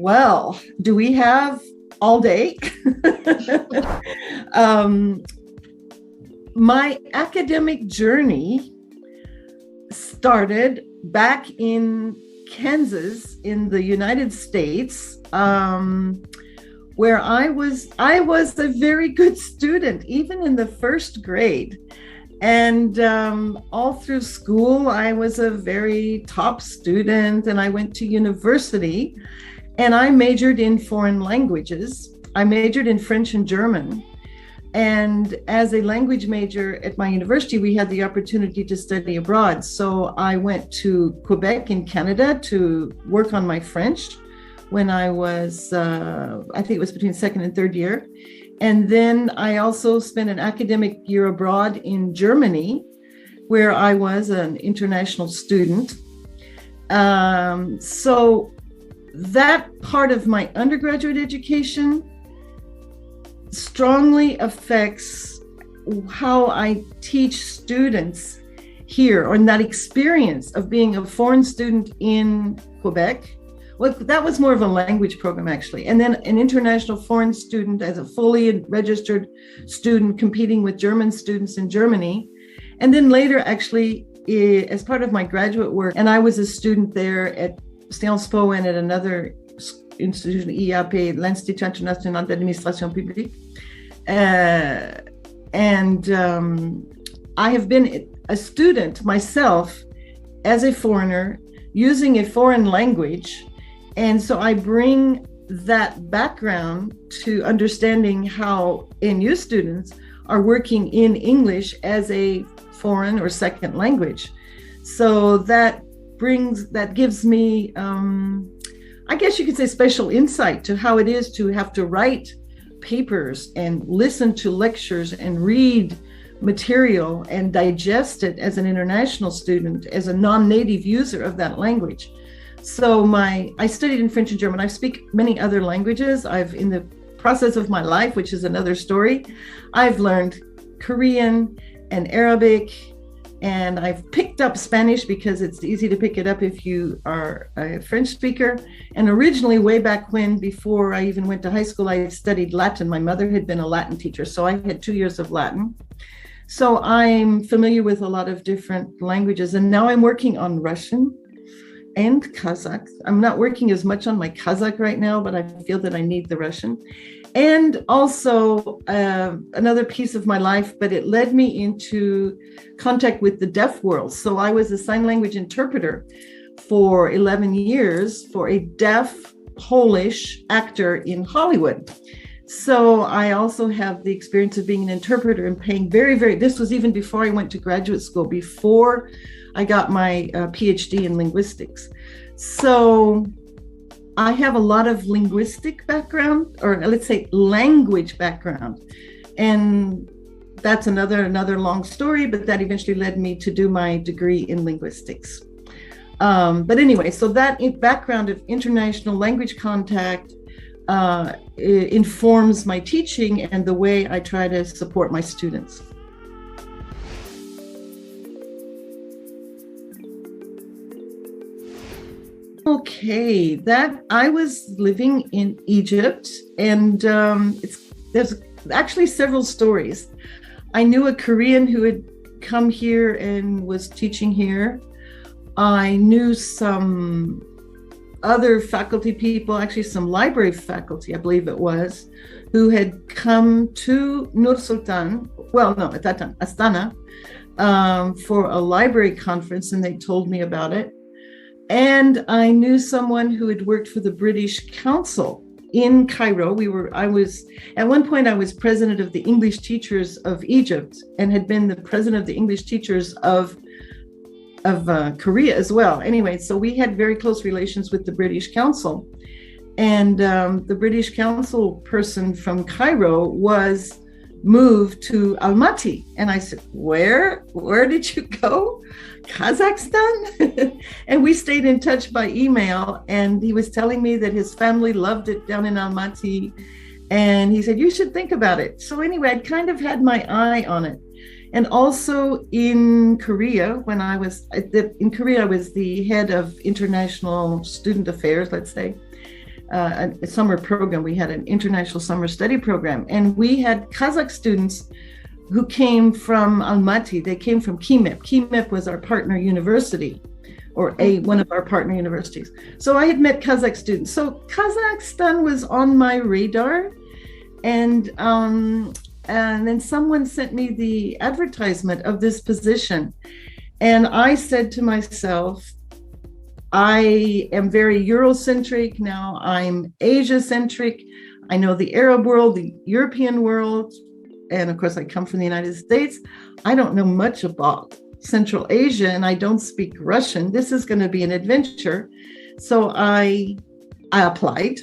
Well, do we have all day? um, my academic journey started back in Kansas in the United States, where I was a very good student, even in the first grade. And all through school, I was a very top student, and I went to university and I majored in foreign languages. I majored in French and German. And as a language major at my university, we had the opportunity to study abroad. So I went to Quebec in Canada to work on my French when I was, I think it was between second and third year. And then I also spent an academic year abroad in Germany, where I was an international student. So that part of my undergraduate education strongly affects how I teach students here, or in that experience of being a foreign student in Quebec. Well, that was more of a language program, actually. And then an international foreign student as a fully registered student competing with German students in Germany. And then later, actually, as part of my graduate work, and I was a student there at Sciences Po and at another institution, IAP, l'Institut International d'Administration Publique. And I have been a student myself as a foreigner using a foreign language. And so I bring that background to understanding how NU students are working in English as a foreign or second language. So that gives me, I guess you could say, special insight to how it is to have to write papers and listen to lectures and read material and digest it as an international student, as a non-native user of that language. So I studied in French and German. I speak many other languages. In the process of my life, which is another story, I've learned Korean and Arabic, and I've picked up Spanish because it's easy to pick it up if you are a French speaker. And originally, way back when, before I even went to high school, I studied Latin. My mother had been a Latin teacher, so I had 2 years of Latin. So I'm familiar with a lot of different languages. And now I'm working on Russian and Kazakh. I'm not working as much on my Kazakh right now, but I feel that I need the Russian. And also another piece of my life, but it led me into contact with the deaf world. So I was a sign language interpreter for 11 years for a deaf Polish actor in Hollywood. So I also have the experience of being an interpreter and paying this was even before I went to graduate school, before I got my PhD in linguistics. So I have a lot of linguistic background, or let's say language background. And that's another long story, but that eventually led me to do my degree in linguistics. But anyway, so that background of international language contact informs my teaching and the way I try to support my students. Okay, I was living in Egypt, and there's actually several stories. I knew a Korean who had come here and was teaching here. I knew some other faculty people, actually some library faculty, I believe it was, who had come to Nur Sultan, at that time, Astana, for a library conference, and they told me about it. And I knew someone who had worked for the British Council in Cairo. At one point I was president of the English teachers of Egypt and had been the president of the English teachers of Korea as well. Anyway, so we had very close relations with the British Council. And the British Council person from Cairo was moved to Almaty. And I said, where did you go? Kazakhstan? And we stayed in touch by email. And he was telling me that his family loved it down in Almaty. And he said, you should think about it. So anyway, I'd kind of had my eye on it. And also in Korea, when I was I was the head of international student affairs, let's say. a summer program. We had an international summer study program, and we had Kazakh students who came from Almaty. They came from Kimep. Kimep was our partner university, or one of our partner universities. So I had met Kazakh students. So Kazakhstan was on my radar, and then someone sent me the advertisement of this position, and I said to myself, I am very Eurocentric now. I'm Asia-centric. I know the Arab world, the European world, and of course I come from the United States. I don't know much about Central Asia, and I don't speak Russian. This is going to be an adventure. So I applied,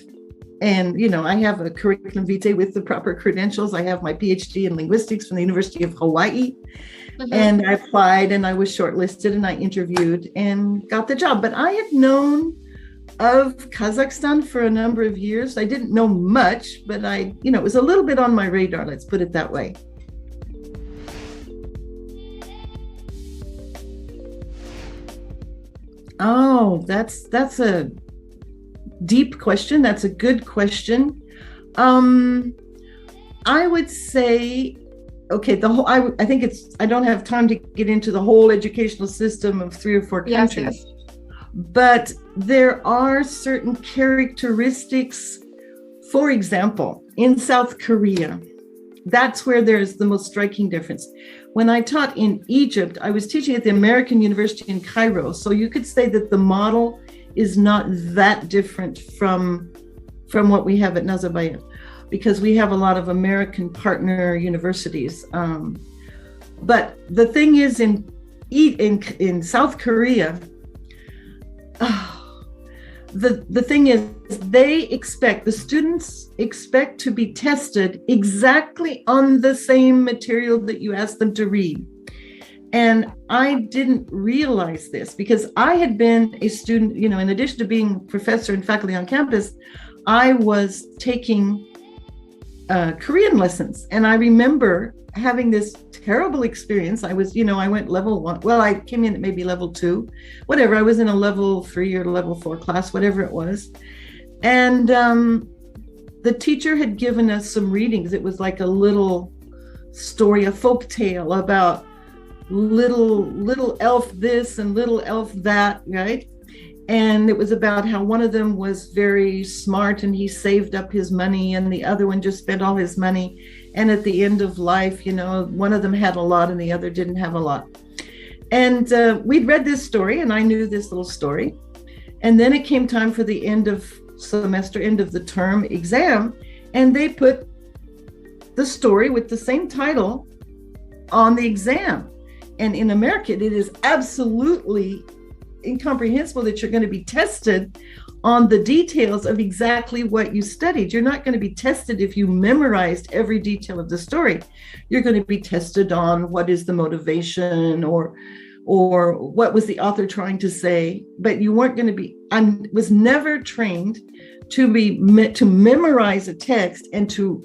and I have a curriculum vitae with the proper credentials. I have my PhD in linguistics from the University of Hawaii. And I applied, and I was shortlisted, and I interviewed and got the job. But I had known of Kazakhstan for a number of years. I didn't know much, but it was a little bit on my radar, let's put it that way. Oh, that's a deep question. That's a good question. I would say, okay, I think I don't have time to get into the whole educational system of 3 or 4 countries. Yes. But there are certain characteristics. For example, in South Korea, that's where there's the most striking difference. When I taught in Egypt, I was teaching at the American University in Cairo. So you could say that the model is not that different from what we have at Nazarbayev, because we have a lot of American partner universities. But the thing is, in South Korea, the thing is, the students expect to be tested exactly on the same material that you asked them to read. And I didn't realize this because I had been a student, in addition to being professor and faculty on campus, I was taking Korean lessons. And I remember having this terrible experience. I went level 1. Well, I came in at maybe level 2, whatever. I was in a level 3 or level 4 class, whatever it was. And the teacher had given us some readings. It was like a little story, a folk tale about little elf this and little elf that, right? And it was about how one of them was very smart and he saved up his money, and the other one just spent all his money. And at the end of life, one of them had a lot and the other didn't have a lot. And we'd read this story, and I knew this little story. And then it came time for the end of semester, end of the term exam, and they put the story with the same title on the exam. And in America, it is absolutely incomprehensible that you're going to be tested on the details of exactly what you studied. You're not going to be tested if you memorized every detail of the story. You're going to be tested on what is the motivation or what was the author trying to say. But you weren't going to be, I was never trained to memorize a text and to,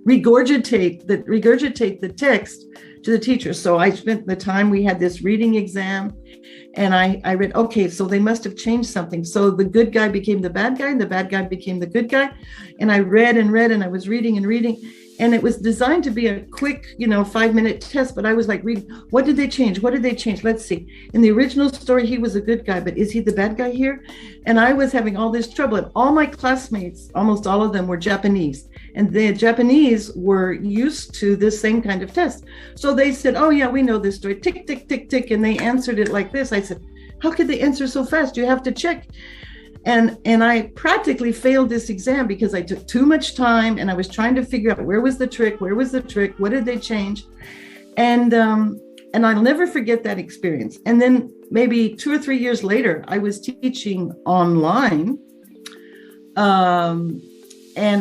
regurgitate the text to the teacher. So I spent the time, we had this reading exam, and I read, okay, so they must have changed something. So the good guy became the bad guy, and the bad guy became the good guy. And I read and read, and I was reading and reading. And it was designed to be a quick, 5-minute test, but I was like reading, what did they change? What did they change? Let's see. In the original story, he was a good guy, but is he the bad guy here? And I was having all this trouble. And all my classmates, almost all of them, were Japanese. And the Japanese were used to this same kind of test. So they said, oh yeah, we know this story. Tick, tick, tick, tick. And they answered it like this. I said, how could they answer so fast? You have to check. And I practically failed this exam because I took too much time, and I was trying to figure out where was the trick, what did they change? And I'll never forget that experience. And then maybe 2 or 3 years later, I was teaching online. And there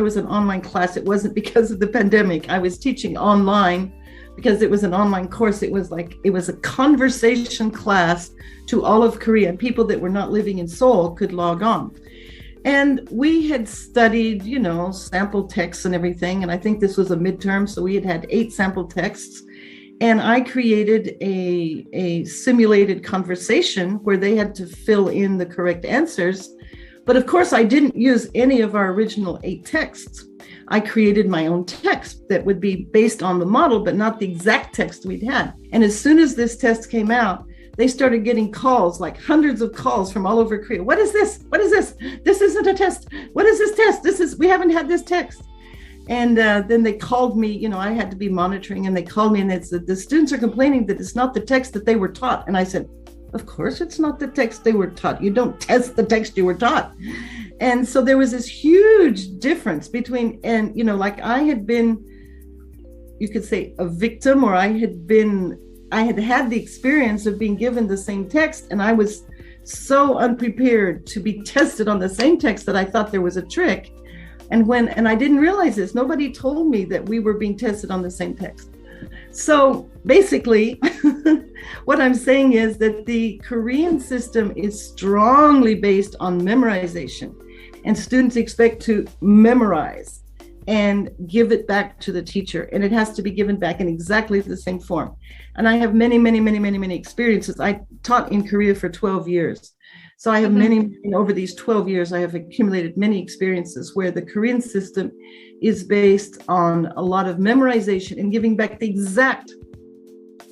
was an online class. It wasn't because of the pandemic. I was teaching online because it was an online course. It was a conversation class to all of Korea, and people that were not living in Seoul could log on. And we had studied, sample texts and everything. And I think this was a midterm. So we had 8 sample texts. And I created a simulated conversation where they had to fill in the correct answers. But of course, I didn't use any of our original 8 texts. I created my own text that would be based on the model, but not the exact text we'd had. And as soon as this test came out, they started getting calls, like hundreds of calls from all over Korea. What is this? What is this? This isn't a test. What is this test? We haven't had this text. And then they called me, I had to be monitoring, and they called me and they said, the students are complaining that it's not the text that they were taught. And I said, of course it's not the text they were taught. You don't test the text you were taught. And so there was this huge difference between, and, like I had been, you could say, a victim, or I had had the experience of being given the same text, and I was so unprepared to be tested on the same text that I thought there was a trick. And I didn't realize this. Nobody told me that we were being tested on the same text. So basically, what I'm saying is that the Korean system is strongly based on memorization, and students expect to memorize and give it back to the teacher, and it has to be given back in exactly the same form. And I have many, many, many, many, many experiences. I taught in Korea for 12 years. So I have over these 12 years, I have accumulated many experiences where the Korean system is based on a lot of memorization and giving back the exact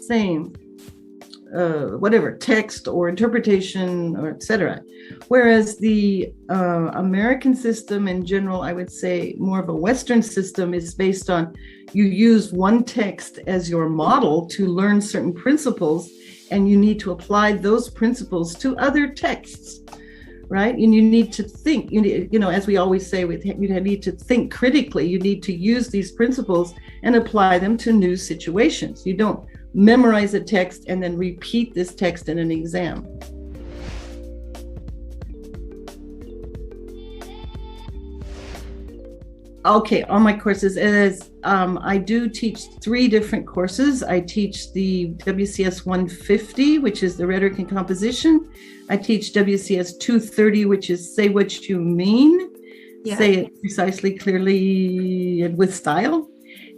same, text or interpretation or etc. Whereas the American system in general, I would say more of a Western system, is based on you use one text as your model to learn certain principles, and you need to apply those principles to other texts, right? And you need to think, as we always say, you need to think critically. You need to use these principles and apply them to new situations. You don't memorize a text and then repeat this text in an exam. Okay, all my courses is, I do teach 3 different courses. I teach the WCS 150, which is the rhetoric and composition. I teach WCS 230, which is say what you mean, say it precisely, clearly, and with style.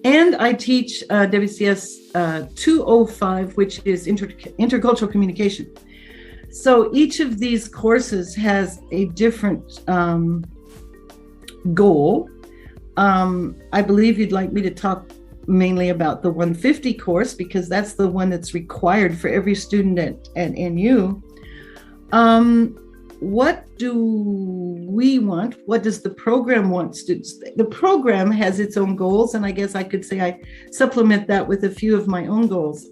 And I teach WCS 205, which is intercultural communication. So each of these courses has a different goal. I believe you'd like me to talk mainly about the 150 course, because that's the one that's required for every student at NU. What do we want? What does the program want students? The program has its own goals, and I guess I could say I supplement that with a few of my own goals.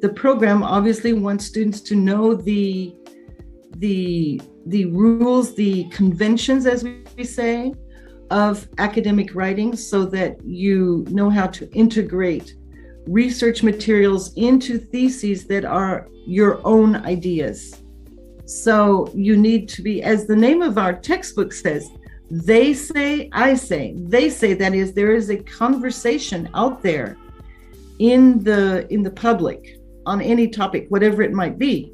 The program obviously wants students to know the rules, the conventions, as we say, of academic writing, so that you know how to integrate research materials into theses that are your own ideas. So you need to be, as the name of our textbook says, they say, I say. They say, that is, there is a conversation out there in the public on any topic, whatever it might be.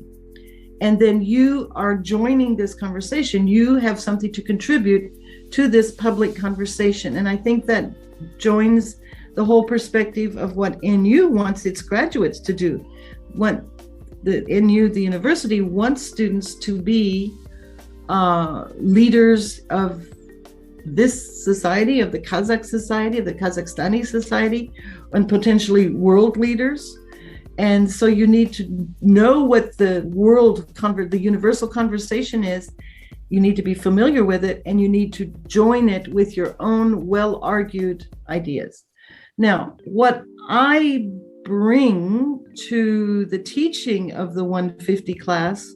And then you are joining this conversation. You have something to contribute to this public conversation. And I think that joins the whole perspective of what NU wants its graduates to do. What the NU, the university, wants students to be leaders of this society, of the Kazakh society, of the Kazakhstani society, and potentially world leaders. And so you need to know what the the universal conversation is. You need to be familiar with it, and you need to join it with your own well-argued ideas. Now, what I bring to the teaching of the 150 class,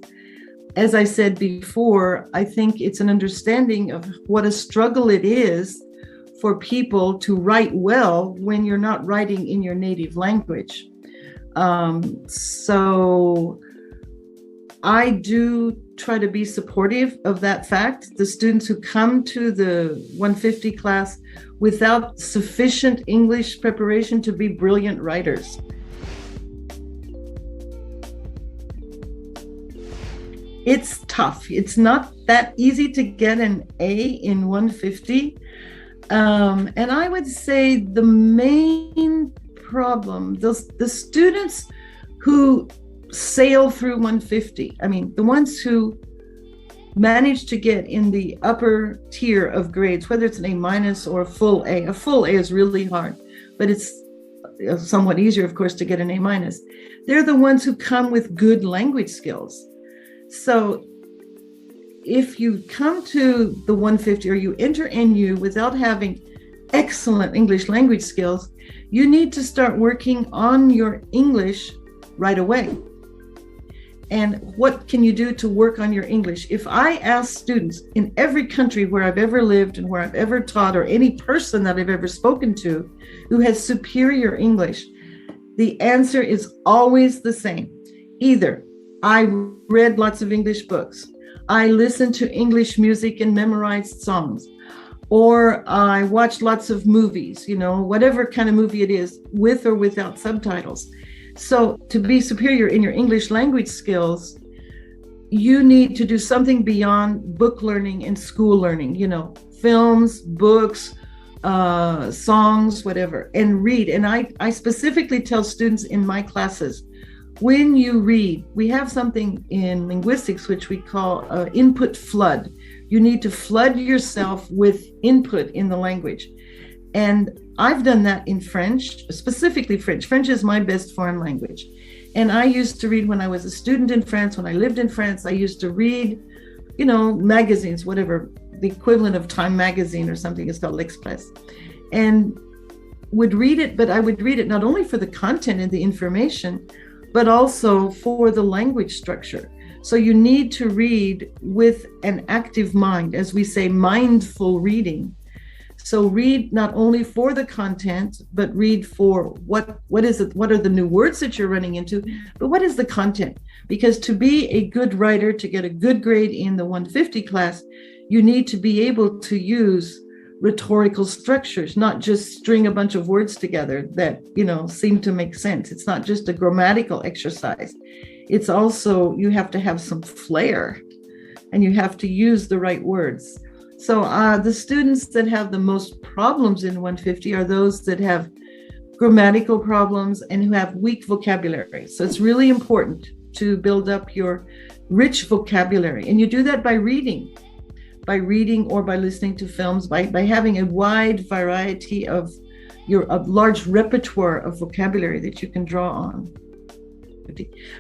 as I said before, I think it's an understanding of what a struggle it is for people to write well when you're not writing in your native language. So I do try to be supportive of that fact. The students who come to the 150 class without sufficient English preparation to be brilliant writers. It's tough. It's not that easy to get an A in 150. And I would say the main problem. The students who sail through 150, I mean, the ones who manage to get in the upper tier of grades, whether it's an A minus or a full A. A full A is really hard, but it's somewhat easier, of course, to get an A minus. They're the ones who come with good language skills. So if you come to the 150 or you enter NU without having excellent English language skills, you need to start working on your English right away. And what can you do to work on your English? If I ask students in every country where I've ever lived and where I've ever taught, or any person that I've ever spoken to who has superior English, the answer is always the same. Either I read lots of English books, I listened to English music and memorized songs, or I watched lots of movies, whatever kind of movie it is, with or without subtitles. So to be superior in your English language skills, you need to do something beyond book learning and school learning, films, books, songs, whatever, and read. And I specifically tell students in my classes, when you read, we have something in linguistics which we call input flood. You need to flood yourself with input in the language. And I've done that in French, specifically French. French is my best foreign language. And I used to read when I was a student in France, when I lived in France, I used to read, magazines, whatever, the equivalent of Time magazine or something is called L'Express. And would read it, but I would read it not only for the content and the information, but also for the language structure. So you need to read with an active mind, as we say, mindful reading. So read not only for the content, but read for what is it, what are the new words that you're running into, but what is the content? Because to be a good writer, to get a good grade in the 150 class, you need to be able to use rhetorical structures, not just string a bunch of words together that, seem to make sense. It's not just a grammatical exercise. It's also, you have to have some flair and you have to use the right words. So the students that have the most problems in 150 are those that have grammatical problems and who have weak vocabulary. So it's really important to build up your rich vocabulary. And you do that by reading or by listening to films, by having a wide variety of a large repertoire of vocabulary that you can draw on.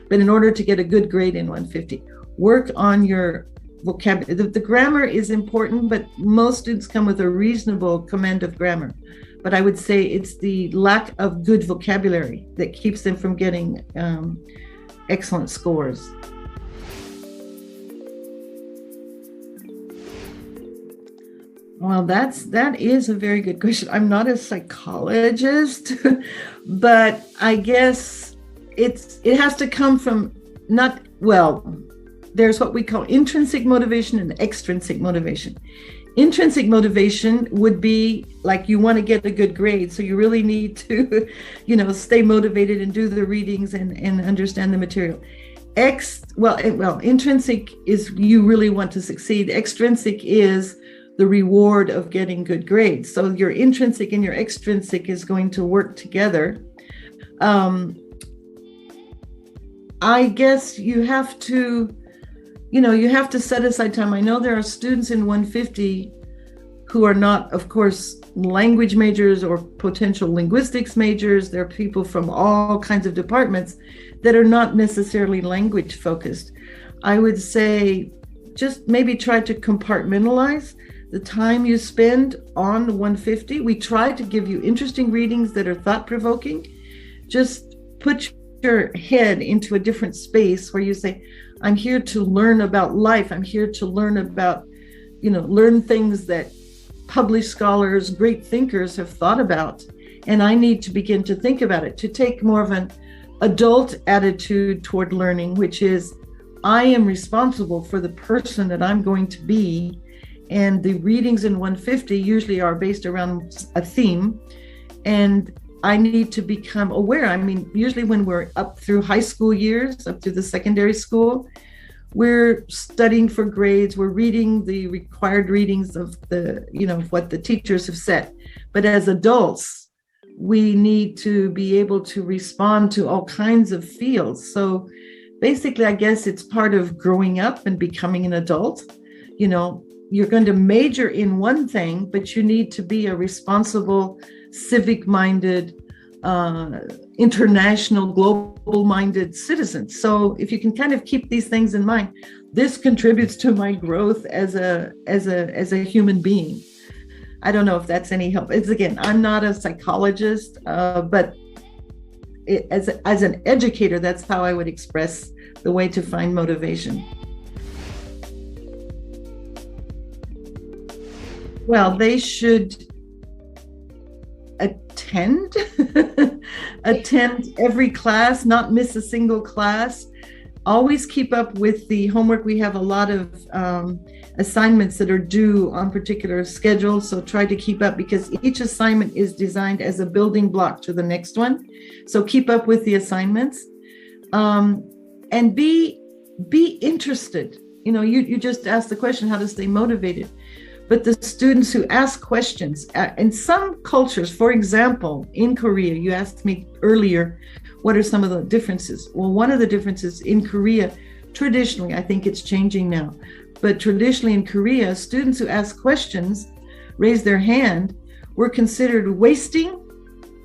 But in order to get a good grade in 150, work on your vocabulary. The grammar is important, but most students come with a reasonable command of grammar. But I would say it's the lack of good vocabulary that keeps them from getting excellent scores. Well, that is a very good question. I'm not a psychologist, but I guess it has to come from there's what we call intrinsic motivation and extrinsic motivation. Intrinsic motivation would be like you want to get a good grade, so you really need to, stay motivated and do the readings and understand the material. Intrinsic is you really want to succeed. Extrinsic is the reward of getting good grades. So your intrinsic and your extrinsic is going to work together. I guess you have to set aside time. I know there are students in 150 who are not, of course, language majors or potential linguistics majors. There are people from all kinds of departments that are not necessarily language focused. I would say just maybe try to compartmentalize the time you spend on 150. We try to give you interesting readings that are thought-provoking. Just put your head into a different space where you say, I'm here to learn about life. I'm here to learn about, learn things that published scholars, great thinkers have thought about. And I need to begin to think about it, to take more of an adult attitude toward learning, which is, I am responsible for the person that I'm going to be. And the readings in 150 usually are based around a theme. And I need to become aware. I mean, usually when we're up through high school years, up through the secondary school, we're studying for grades. We're reading the required readings of what the teachers have set. But as adults, we need to be able to respond to all kinds of fields. So basically, I guess it's part of growing up and becoming an adult. You know, you're going to major in one thing, but you need to be a responsible, civic-minded, international, global-minded citizen. So if you can kind of keep these things in mind, this contributes to my growth as a human being. I don't know if that's any help. It's, again, I'm not a psychologist, but as an educator, that's how I would express the way to find motivation. Well, they should attend every class, not miss a single class. Always keep up with the homework. We have a lot of assignments that are due on particular schedules, so try to keep up, because each assignment is designed as a building block to the next one. So keep up with the assignments, and be interested. You know, you just asked the question, how to stay motivated. But the students who ask questions, in some cultures, for example, in Korea, you asked me earlier, what are some of the differences? Well, one of the differences in Korea, traditionally, I think it's changing now, but traditionally in Korea, students who ask questions, raise their hand, were considered wasting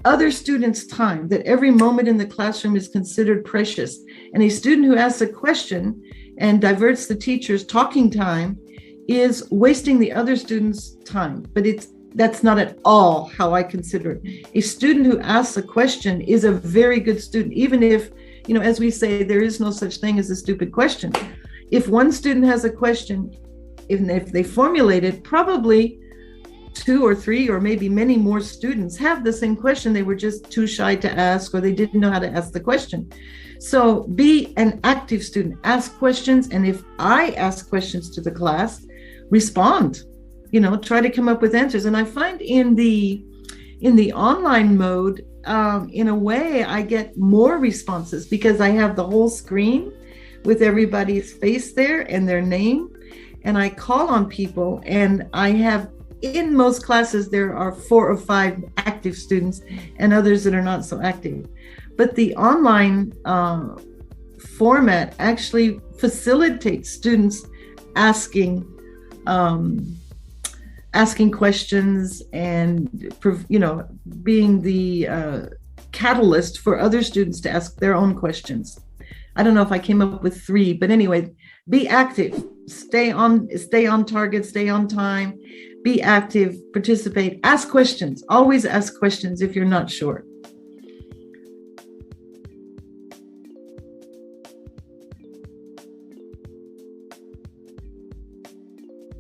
other students' time, that every moment in the classroom is considered precious. And a student who asks a question and diverts the teacher's talking time is wasting the other students' time. But that's not at all how I consider it. A student who asks a question is a very good student, even if, you know, as we say, there is no such thing as a stupid question. If one student has a question, even if they formulate it, probably 2 or 3 or maybe many more students have the same question. They were just too shy to ask, or they didn't know how to ask the question. So be an active student, ask questions. And if I ask questions to the class, respond, you know, try to come up with answers. And I find in the online mode, in a way, I get more responses because I have the whole screen with everybody's face there and their name. And I call on people, and I have, in most classes, there are 4 or 5 active students and others that are not so active. But the online format actually facilitates students asking questions and, you know, being the catalyst for other students to ask their own questions. I don't know if I came up with 3, but anyway, be active, stay on target, stay on time, be active, participate, ask questions, always ask questions if you're not sure.